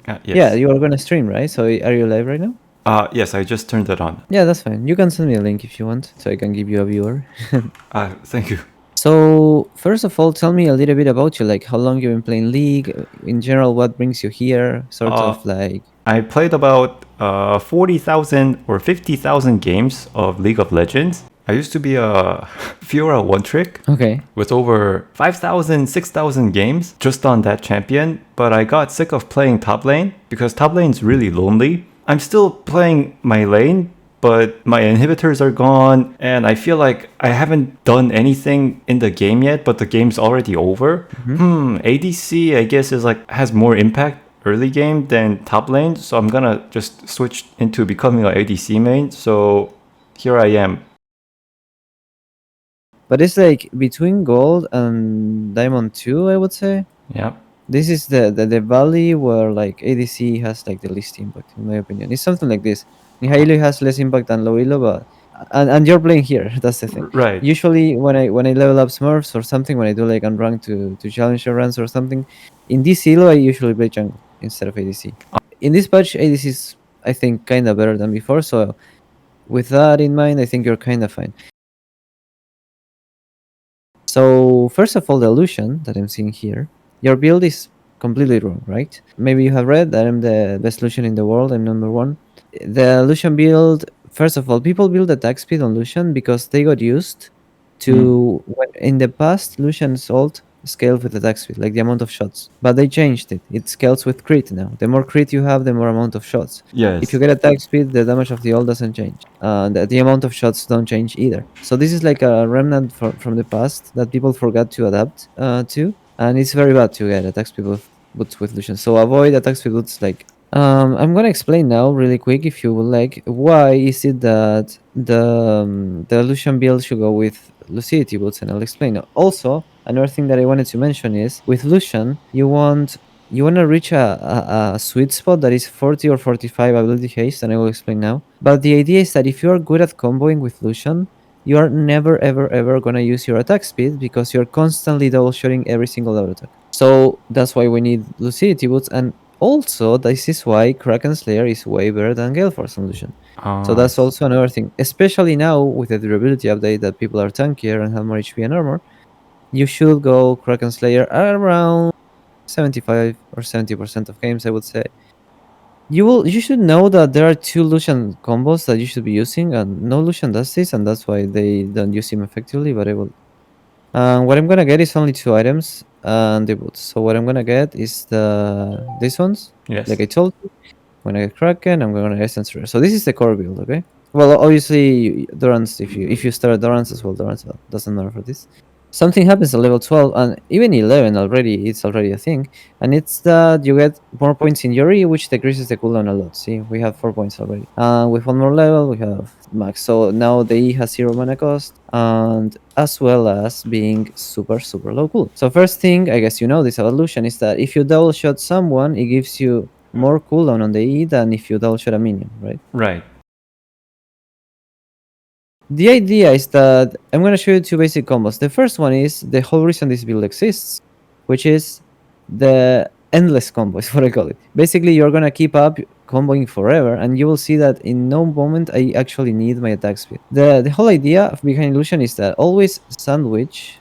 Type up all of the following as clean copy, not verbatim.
Yes. Yeah, you are gonna stream, right? So are you live right now? Yes, I just turned it on. Yeah, that's fine. You can send me a link if you want, so I can give you a viewer. Thank you. So first of all, tell me a little bit about you, like how long you've been playing League. In general, what brings you here? Sort Uh, of like. I played about 40,000 or 50,000 games of League of Legends. I used to be a Fiora one trick Okay. with over 5,000, 6,000 games just on that champion, but I got sick of playing top lane because top lane's really lonely. I'm still playing my lane, but my inhibitors are gone, and I feel like I haven't done anything in the game yet, but the game's already over. ADC, I guess, is like has more impact early game than top lane, so I'm gonna just switch into becoming an ADC main. So here I am. But it's like between gold and diamond 2, I would say. Yeah. This is the valley where like ADC has like the least impact, in my opinion. It's something like this. Nihilo has less impact than low elo, but and you're playing here. That's the thing. Right. Usually when I level up Smurfs or something, when I do like unranked to challenger runs or something, in this elo I usually play jungle instead of ADC. In this patch, ADC is I think kind of better than before. So with that in mind, I think you're kind of fine. So first of all, the Lucian that I'm seeing here, your build is completely wrong, right? Maybe you have read that I'm the best Lucian in the world. I'm number one. The Lucian build, first of all, people build attack speed on Lucian because they got used to in the past Lucian's ult scaled with attack speed, like the amount of shots. But they changed it. It scales with crit now. The more crit you have, the more amount of shots. Yes. If you get attack speed, the damage of the ult doesn't change. The amount of shots don't change either. So this is like a remnant from the past that people forgot to adapt to, and it's very bad to get attack speed boots with Lucian. So avoid attack speed boots like. I'm gonna explain now really quick if you would like. Why is it that the Lucian build should go with lucidity boots, and I'll explain. Also, another thing that I wanted to mention is with Lucian, you want to reach a sweet spot that is 40 or 45 ability haste, and I will explain now. But the idea is that if you are good at comboing with Lucian, you are never ever gonna use your attack speed because you're constantly double shooting every single double attack. So that's why we need lucidity boots, and also this is why Kraken Slayer is way better than Gale Force on Lucian. So that's also another thing, especially now with the durability update that people are tankier and have more HP and armor. You should go Kraken Slayer around 75 or 70% of games, I would say. You should know that there are two Lucian combos that you should be using, and no Lucian does this, and that's why they don't use him effectively. But I will. What I'm gonna get is only 2 items and the boots. So what I'm gonna get is these ones. Yes. Like I told you, when I get Kraken, I'm gonna Essence Rare. So this is the core build, okay? Well, obviously Durance, if you start Durance as well, Durance doesn't matter for this. Something happens at level 12 and even 11 already, it's already a thing. And it's that you get more points in Yuri, which decreases the cooldown a lot. See, we have 4 points already. With one more level, we have max. So now the E has 0 mana cost, and as well as being super low cool. So first thing, I guess you know this evolution, is that if you double shot someone, it gives you more cooldown on the E than if you double shot a minion, right? Right. The idea is that I'm going to show you 2 basic combos. The first one is the whole reason this build exists, which is the endless combo is what I call it. Basically, you're going to keep up comboing forever, and you will see that in no moment I actually need my attack speed. The whole idea behind Lucian is that always sandwich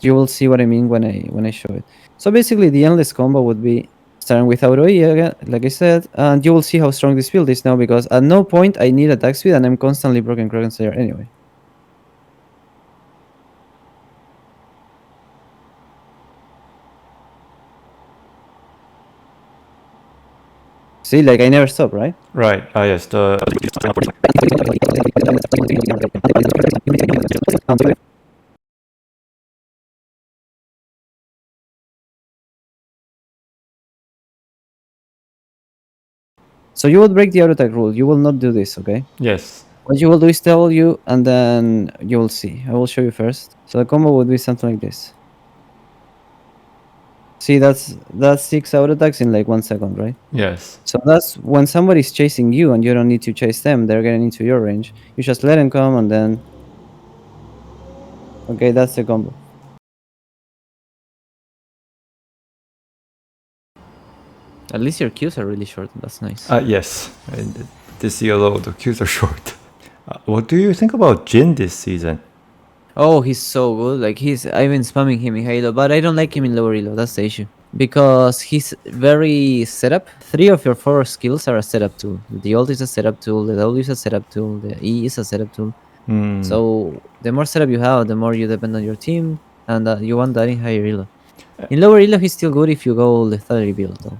you will see what I mean when I show it. So basically, the endless combo would be starting with auto E again, like I said, and you will see how strong this build is now because at no point I need attack speed and I'm constantly broken Kraken Slayer anyway. See, like I never stop, right? Right. Yes. So you will break the auto attack rule. You will not do this, okay? Yes. What you will do is tell you, and then you will see. I will show you first. So the combo would be something like this. See, that's 6 auto attacks in like 1 second, right? Yes. So that's when somebody's chasing you and you don't need to chase them, they're getting into your range. You just let them come and then. Okay, that's the combo. At least your Qs are really short. That's nice. Yes. And this yellow, the Qs are short. What do you think about Jin this season? Oh, he's so good. Like I've been spamming him in Halo, but I don't like him in lower elo. That's the issue. Because he's very setup. 3 of your 4 skills are a setup tool. The ult is a setup tool. The W is a setup tool. The E is a setup tool. So the more setup you have, the more you depend on your team, and you want that in higher elo. In lower elo, he's still good if you go lethality build though,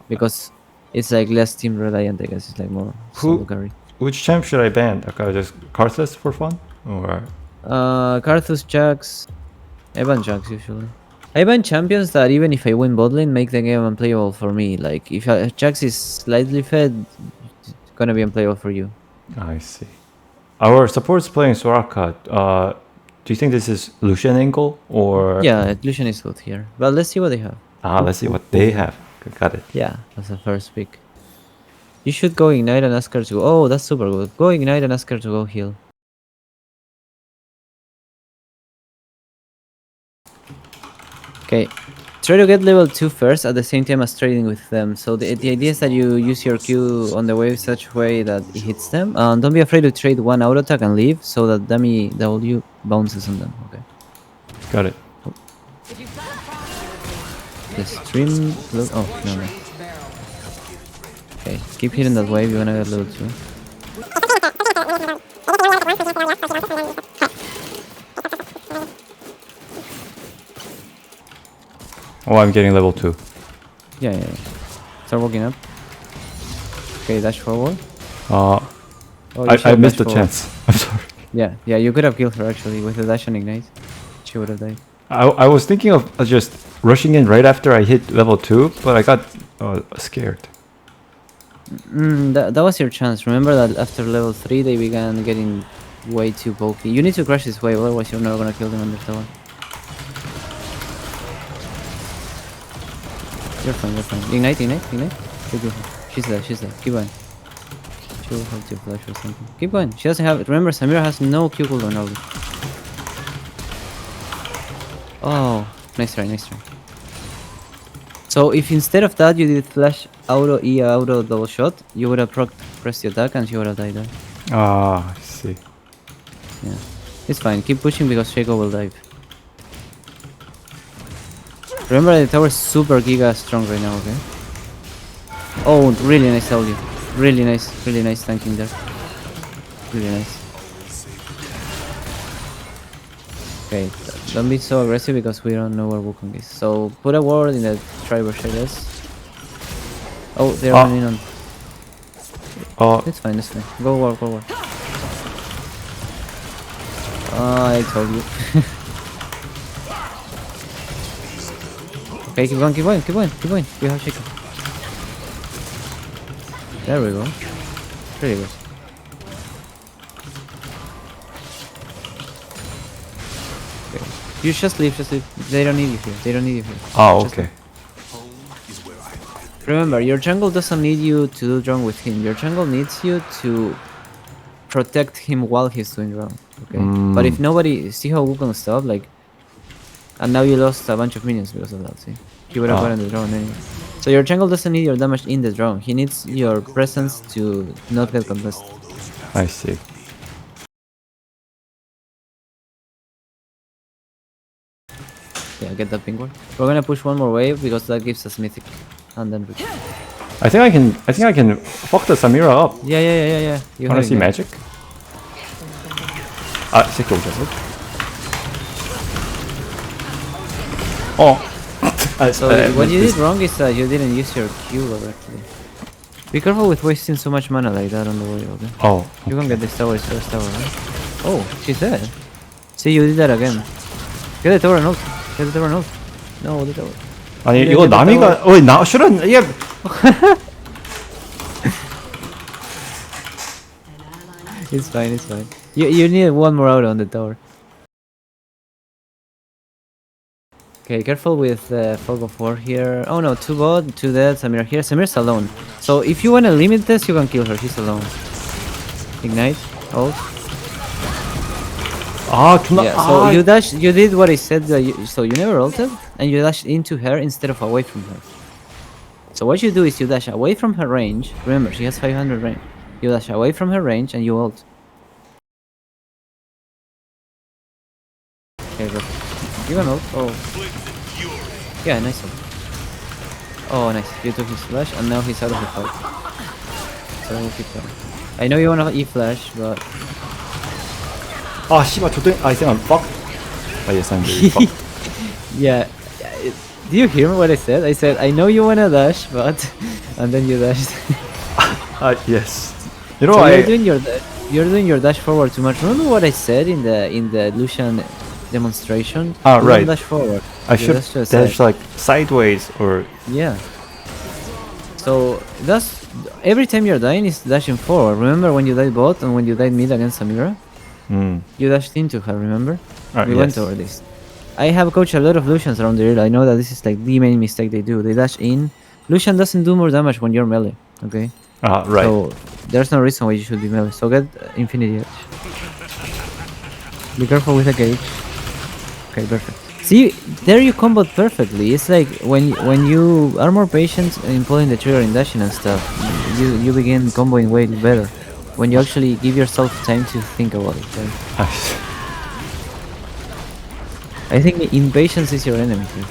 because it's like less team reliant. I guess it's like more solo carry. Which champ should I ban? Okay, just Karthus for fun? Or Karthus, Jax, I ban Jax usually. I ban champions that even if I win bot lane, make the game unplayable for me. Like if Jax is slightly fed, it's gonna be unplayable for you. I see. Our support's playing Soraka. Do you think this is Lucian angle or? Yeah, Lucian is good here. But let's see what they have. Let's see what they have. Got it. Yeah, that's the first pick. You should go ignite and ask her to go. Oh, that's super good. Go ignite and ask her to go heal. Okay, try to get level 2 first at the same time as trading with them. So the idea is that you use your Q on the wave such way that it hits them. Don't be afraid to trade 1 auto attack and leave so that dummy W bounces on them. Okay. Got it. The stream. Oh, no. Okay, keep hitting that wave. You wanna get level 2. Oh, I'm getting level 2. Yeah. Start walking up. Okay, dash forward. I missed the chance. I'm sorry. Yeah, you could have killed her actually with the dash and ignite. She would have died. I was thinking of just rushing in right after I hit level 2, but I got scared. That was your chance. Remember that after level 3 they began getting way too bulky. You need to crush this wave, otherwise you're not gonna kill them under tower. You're fine. Ignite. Good. She's there. Keep going. She will help you flash or something. Keep going. She doesn't have it. Remember, Samira has no Q cooldown now. Oh, nice try. So if instead of that you did flash auto E auto double shot, you would have pressed the attack and she would have died there. I see. Yeah. It's fine. Keep pushing because Shaco will dive. Remember the tower is super giga strong right now, okay? Oh, really nice W. Really nice tanking there. Really nice. Okay, don't be so aggressive because we don't know where Wukong is. So put a ward in the Tribush, I guess. Oh, they're running on. It's fine. Go ward. I told you. Okay, keep going. You have Shaco. There we go. Pretty good. Okay. You just leave. They don't need you here. Oh, Just okay. remember, your jungle doesn't need you to do wrong with him. Your jungle needs you to protect him while he's doing wrong. Okay. But if nobody see how Wukong stop, like, and now you lost a bunch of minions because of that. See, he would have gotten the drone anyway. So your jungle doesn't need your damage in the drone. He needs your presence to not get contested. I see. Yeah, get that pink one. We're gonna push one more wave because that gives us mythic, and then. I think I can fuck the Samira up. Yeah. You Wanna see magic? Sick of it. So what you did wrong is that you didn't use your Q correctly. Be careful with wasting so much mana like that on the wave, okay? Oh. You can get this tower, it's first tower, right? Oh, she's dead. See, you did that again. Get the tower note. No, the tower. 아니 이거 나미가 나 실은 이게 It's fine. You need one more out on the tower. Okay, careful with Fog of War here. Oh no, 2 bot, 2 dead, Samira here. Samir's alone. So if you wanna limit this, you can kill her. She's alone. Ignite. Ult. Yeah, so you dashed, you did what I said, so you never ulted, and you dashed into her instead of away from her. So what you do is you dash away from her range. Remember, she has 500 range. You dash away from her range and you ult. Okay, good. You can ult. Oh. Yeah, nice ult. Oh, nice. You took his flash, and now he's out of the fight. So we'll keep going. I know you wanna E-flash, but... 아 씨발 저도 I think I'm fucked. Oh yes, I'm very fucked. Yeah. Do you hear what I said? I said, I know you wanna dash, but... and then you dashed. Yes. You know So I... you're doing your dash forward too much. Remember what I said in the Lucian demonstration? Ah, You right. don't dash forward. I You should dash to the dash side. like sideways or... Yeah. So that's every time you're dying is dashing forward. Remember when you died bot and when you died mid against Samira? You dashed into her, remember? We went over this. I have coached a lot of Lucians around the area. I know that this is like the main mistake they do. They dash in. Lucian doesn't do more damage when you're melee, okay? Ah, right. So there's no reason why you should be melee. So get Infinity Edge. Be careful with the gauge. Okay, perfect. See, there you combo perfectly. It's like when you are more patient in pulling the trigger in dashing and stuff, you begin comboing way better. When you actually give yourself time to think about it, right? I think impatience is your enemy here.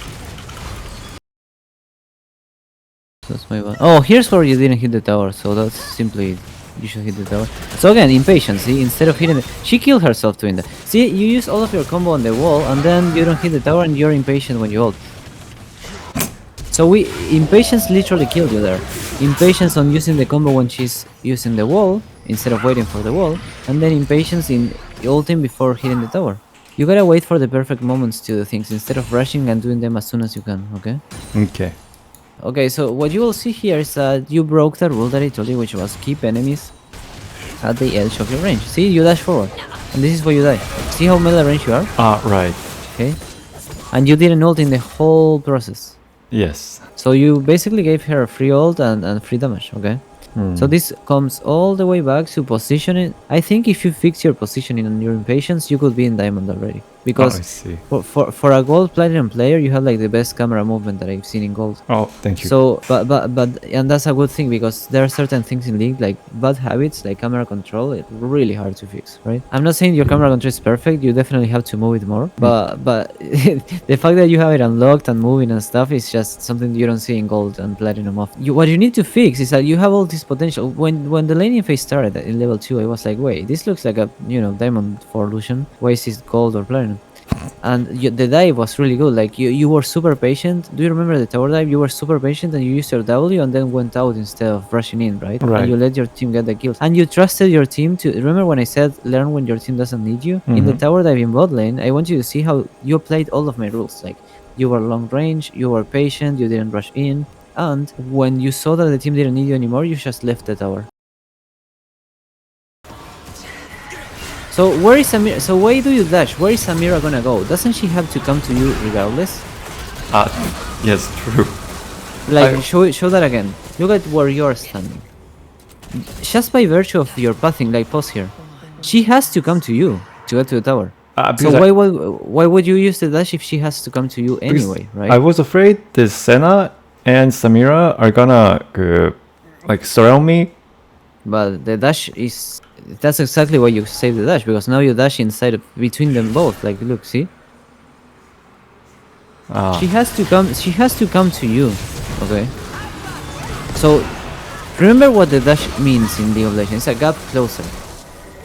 That's my bad. Oh, here's where you didn't hit the tower, so that's simply you should hit the tower. So again, impatience, see, instead of hitting it, she killed herself doing that. See, you use all of your combo on the wall, and then you don't hit the tower, and you're impatient when you ult. So impatience literally killed you there. Impatience on using the combo when she's using the wall, instead of waiting for the wall, and then impatience in ulting before hitting the tower. You gotta wait for the perfect moments to do things, instead of rushing and doing them as soon as you can, okay? Okay. Okay, so what you will see here is that you broke the rule that I told you, which was keep enemies at the edge of your range. See, you dash forward, and this is where you die. See how melee range you are? Ah, right. Okay. And you didn't ult in the whole process. Yes. So you basically gave her a free ult and free damage, okay? So this comes all the way back to positioning. I think if you fix your positioning and your impatience, you could be in diamond already. Because I see. for a gold platinum player, you have like the best camera movement that I've seen in gold. Oh, thank you. So, but and that's a good thing because there are certain things in League like bad habits like camera control. It's really hard to fix, right? I'm not saying your camera control is perfect. You definitely have to move it more. But the fact that you have it unlocked and moving and stuff is just something you don't see in gold and platinum. What you need to fix is that you have all this potential. When the laning phase started in level 2, I was like, wait, this looks like a diamond for Lucian. Why is it gold or platinum? And the dive was really good. Like you were super patient. Do you remember the tower dive? You were super patient and you used your W and then went out instead of rushing in, right? Right. And you let your team get the kills. And you trusted your team to remember when I said learn when your team doesn't need you. In the tower dive in bot lane, I want you to see how you applied all of my rules. Like you were long range, you were patient, you didn't rush in, and when you saw that the team didn't need you anymore, you just left the tower. So where is Samira? So why do you dash? Where is Samira gonna go? Doesn't she have to come to you regardless? Yes, true. Like show that again. Look at where you're standing. Just by virtue of your pathing, like pause here, she has to come to you to get to the tower. So why would you use the dash if she has to come to you anyway, right? I was afraid this Senna and Samira are gonna like surround me. But the dash is... That's exactly why you save the dash, because now you dash inside between them both. Like, look, see? She has to come to you, okay? So remember what the dash means in League of Legends. It's a gap closer,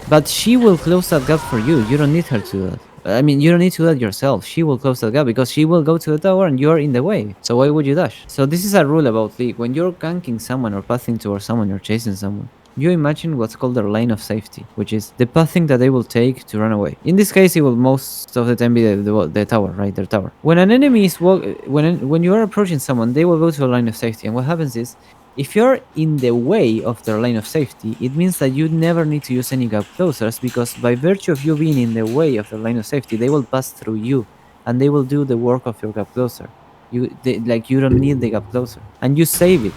but she will close that gap for you. You don't need her to do that. I mean, you don't need to do that yourself. She will close that gap because she will go to the tower and you're in the way. So why would you dash? So this is a rule about League. When you're ganking someone or pathing towards someone, you're chasing someone, you imagine what's called their line of safety, which is the pathing that they will take to run away. In this case, it will most of the time be the tower, right? Their tower. When an enemy is when you are approaching someone, they will go to a line of safety. And what happens is, if you're in the way of their line of safety, it means that you never need to use any gap closers, because by virtue of you being in the way of the line of safety, they will pass through you and they will do the work of your gap closer. You don't need the gap closer, and you save it.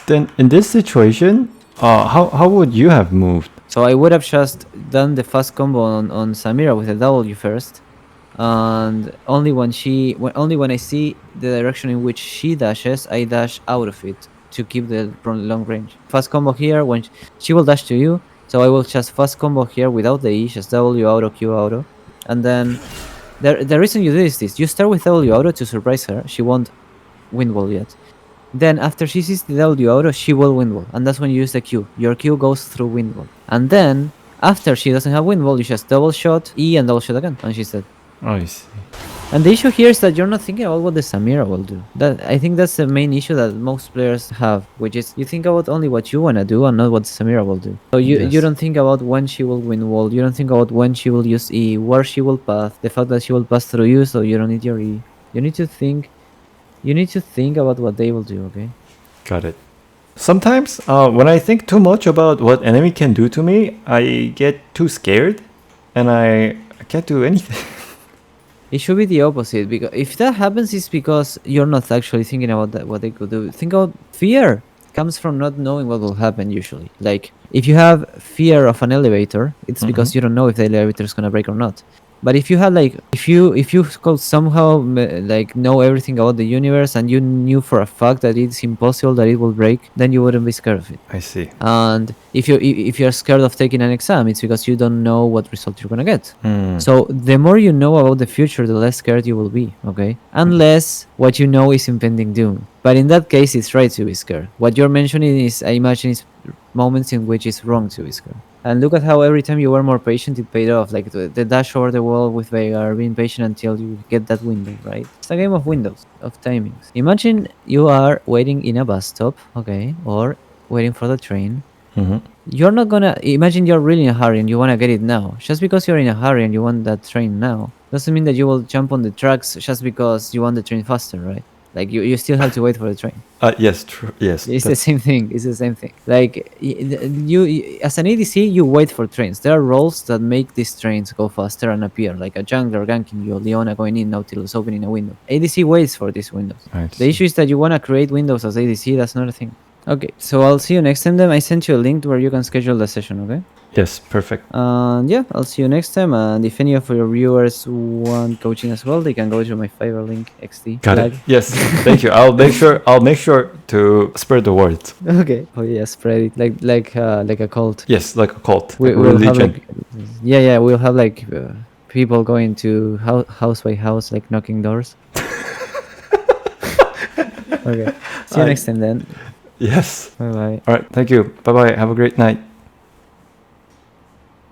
Then in this situation, how would you have moved? So I would have just done the fast combo on Samira with a W first, and only when I see the direction in which she dashes, I dash out of it to keep the long range. Fast combo here when she will dash to you, so I will just fast combo here without the E, just W auto, Q auto, and then the reason you do is this: you start with W auto to surprise her. She won't wind wall yet. Then after she sees the W auto, she will wind wall, and that's when you use the Q. Your Q goes through wind wall, and then after she doesn't have wind wall, you just double shot E and double shot again, and she's dead. Oh, I see. And the issue here is that you're not thinking about what the Samira will do. I think that's the main issue that most players have, which is you think about only what you wanna do and not what Samira will do. So you don't think about when she will win wall, you don't think about when she will use E, where she will pass, the fact that she will pass through you, so you don't need your E. You need to think about what they will do, okay? Got it. Sometimes when I think too much about what enemy can do to me, I get too scared and I can't do anything. It should be the opposite, because if that happens, it's because you're not actually thinking about that, what they could do. Think about fear. It comes from not knowing what will happen usually. Like if you have fear of an elevator, it's because you don't know if the elevator is gonna break or not. But if you had like if you could somehow like know everything about the universe and you knew for a fact that it's impossible that it will break, then you wouldn't be scared of it. I see. And if you're scared of taking an exam, it's because you don't know what result you're gonna get. So the more you know about the future, the less scared you will be, okay? Unless what you know is impending doom. But in that case, it's right to be scared. What you're mentioning is, I imagine, is moments in which it's wrong to be scared. And look at how every time you were more patient, it paid off. Like the dash over the wall with Veigar, being patient until you get that window, right? It's a game of windows, of timings. Imagine you are waiting in a bus stop, okay, or waiting for the train. You're not gonna imagine you're really in a hurry and you wanna get it now. Just because you're in a hurry and you want that train now doesn't mean that you will jump on the tracks just because you want the train faster, right? Like you still have to wait for the train. Yes, true. Yes. It's the same thing. It's the same thing. Like you as an ADC, you wait for trains. There are roles that make these trains go faster and appear, like a jungler ganking you, Leona going in, Nautilus opening a window. ADC waits for these windows. The issue is that you wanna create windows as ADC. That's not a thing. Okay, so I'll see you next time then. I sent you a link where you can schedule the session, okay? Yes, perfect. And yeah, I'll see you next time. And if any of your viewers want coaching as well, they can go to my Fiverr link, XD. Got it. Yes, thank you. I'll make sure to spread the word. Okay. Oh yeah, spread it like a cult. Yes, like a cult. We'll have like, we'll have like people going to house by house, like knocking doors. Okay. See you next time then. Yes. Bye bye. All right. Thank you. Bye bye. Have a great night.